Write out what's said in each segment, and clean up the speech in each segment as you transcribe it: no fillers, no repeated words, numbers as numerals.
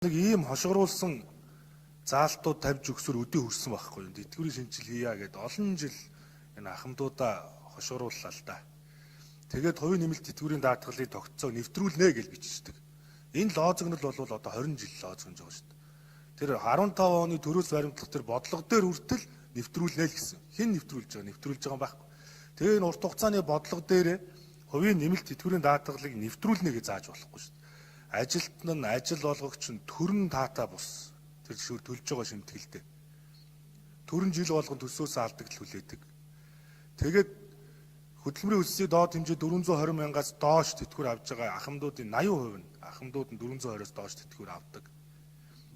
Нэг ийм хошгоруулсан заалтууд тавьж өгсөр өдөө хүрсэн байхгүй юу. Тэтгэврийн шинжил хийя гэдээ олон жил энэ ахмадуудаа хошгорууллаа л да. Тэгээд хувийн нэмэлт тэтгэврийн даатгалыг тогтцоо нэвтрүүлнэ гэж бичдэг. Энэ лозогнол бол одоо 20 жил лозогнож байгаа шүү дээ. Тэр 15 оны төрөөс баримтлах тэр бодлого дээр хүртэл нэвтрүүлнэ л гэсэн. Хэн нэвтрүүлж байгаа юм байхгүй. Тэгээ энэ урт хугацааны бодлого дээр хувийн нэмэлт тэтгэврийн даатгалыг нэвтрүүлнэ гэж зааж болохгүй шүү дээ. Ажилтан нь ажил олгогч нь төрн таата бус тэр жишээр төлж байгаа шимтгэлтэй. Төрн жил болгон төсөөсөө алдагдал хүлээдэг. Тэгээд хөдөлмөрийн өсөлтийн доод хэмжээ 420 мянгаас доош тэтгэвэр авж байгаа ахмадуудын 80% нь ахмадууд нь 420-оос доош тэтгэвэр авдаг.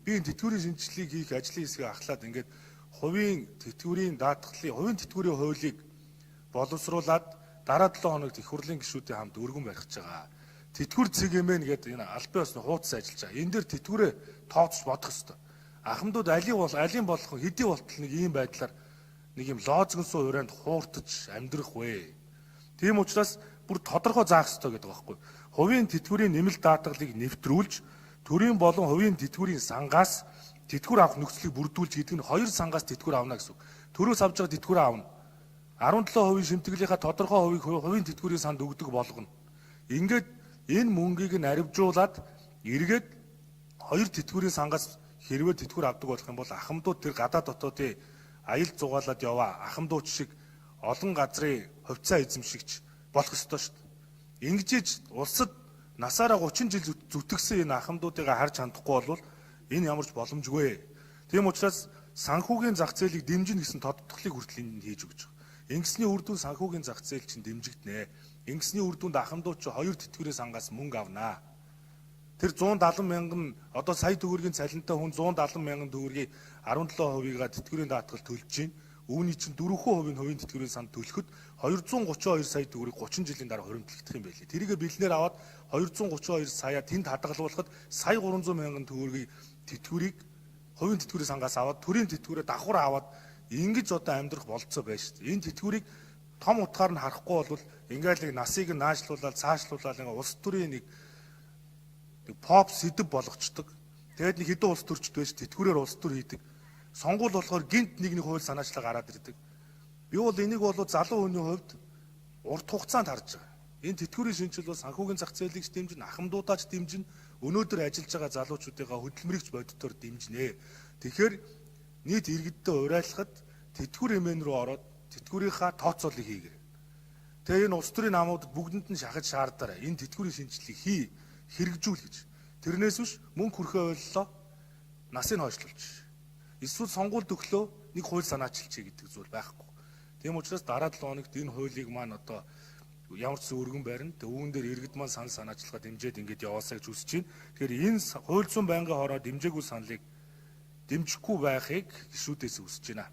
Би энэ тэтгэврийн шинжилгээг хийх ажлын хэсгийг ахлаад ингээд хувийн тэтгэврийн даатгалын хувийн тэтгэврийн хуулийг боловсруулад дараа 7 хоногт их хурлын гишүүдийн хамт өргөн барих гэж байгаа. Тэтгэвэр цэгэмэн гэдэг энэ албан ёсны хуудас ажиллаж байгаа. Энэ дээр тэтгэврээ тооцож бодох ёстой. Ахмадууд алийн болох хэдий болтол нэг ийм байдлаар нэг юм лозгонсон урайнд хууртаж амьдрах вэ. Тийм учраас бүр тодорхой заах ёстой гэдэг байхгүй. Хувийн тэтгэврийн нэмэлт даатгалыг нэвтрүүлж, төрийн болон хувийн тэтгэврийн сангаас тэтгэвэр авах нөхцөлийг бүрдүүлж гэдэг нь хоёр сангаас тэтгэвэр авна гэсэн. Төрөөс авж байгаа тэтгэвэр авна. 17% шимтгэлийнхаа тодорхой хувийг хувийн тэтгэврийн санд өгдөг болгоно. Ингээд энэ мөнгийг нь аривжуулаад эргээд хоёр тэтгэврийн сангаас хэрвээ тэтгэвэр авдаг болох юм бол ахмадууд тэр гадаад дотоодын аялал зугаалаад яваа ахмадууд шиг олон газрын хувьцаа эзэмшигч болох ёстой шүү дээ. Ингэж улсад насаараа 30 жил зүтгэсэн энэ ахмадуудыг харж хандахгүй бол энэ ямар ч боломжгүй. Тийм учраас санхүүгийн зах зээлийг дэмжинэ гэсэн тодтголыг хүртэл энд хийж өгч байгаа. Ингэсний үр дүн санхүүгийн зах зээл чинь дэмжигдэнэ. Ингэсний үр дүнд ахмадууд ч хоёр тэтгэврийн сангаас мөнгө авнаа. Тэр 170 мянган одоо сая төгрөгийн цалинтай хүн 170 мянган төгрөгийн 17%-ийг тэтгэврийн даатгал төлж чинь үүний чинь 4% нь хувийн тэтгэврийн санд төлөхөд 232 сая төгрөгийг 30 жилийн дараа хуримтлагдах юм байлээ. Тэрийг бэлнээр аваад 232 сая тэнд хадгалуулахад сая 300 мянган төгрөгийн тэтгэврийг хувийн тэтгэврийн сангаас аваад төрийн тэтгэврээ давхар аваад ингэж одоо амьдрах болцоо байж шүү дээ. Энэ тэтгэврийг том утгаар нь харахгүй бол ингээл нэг насыг нь наашлуулаад цаашлуулаад ингээ улс төрийн нэг поп сэдв болгочдөг. Тэгээд нэг хэдэн улс төрчд байж тэтгэврээр улс төр хийдэг. Сонгуул болохоор гинт нэг хууль санаачлага гараад ирдэг. Би бол энийг бол залуу хүний хувьд урт хугацаанд харж байгаа. Энэ тэтгэврийн шинжил бол санхүүгийн зах зээлийг дэмжин, ахмадуудаач дэмжин, өнөөдөр ажиллаж байгаа залуучуудынхаа хөдөлмөрийгч боддоор дэмжинэ. Тэгэхээр нийт иргэдтэй уриалахад тэтгэвэр хэмээн рүү ороод тэтгэврийнхаа тооцоолыг хийгэр. Тэгээ энэ улс төрийн намуудад бүгдэнд нь шахаж шаардаарай. Энэ тэтгэврийн шинжилгээг хэрэгжүүл гэж. Тэрнээс биш мөнгө хүрхээ ойллоо насыг хойшлуулж. Эсвэл сонгуульд өглөө нэг хууль санаачилчээ гэдэг зүйл байхгүй. Тийм учраас дараа 7 хоногт энэ хуулийг маань одоо ямар ч өргөн барина. Үүн дээр иргэд маань санал санаачлага дэмжиж ингэж яваасаа гэж хүсэж байна. Тэгэхээр энэ хууль зүйн байнгын хороо дэмжээгүй саналыг дэмжихгүй байхыг гишүүдээс хүсэж байна.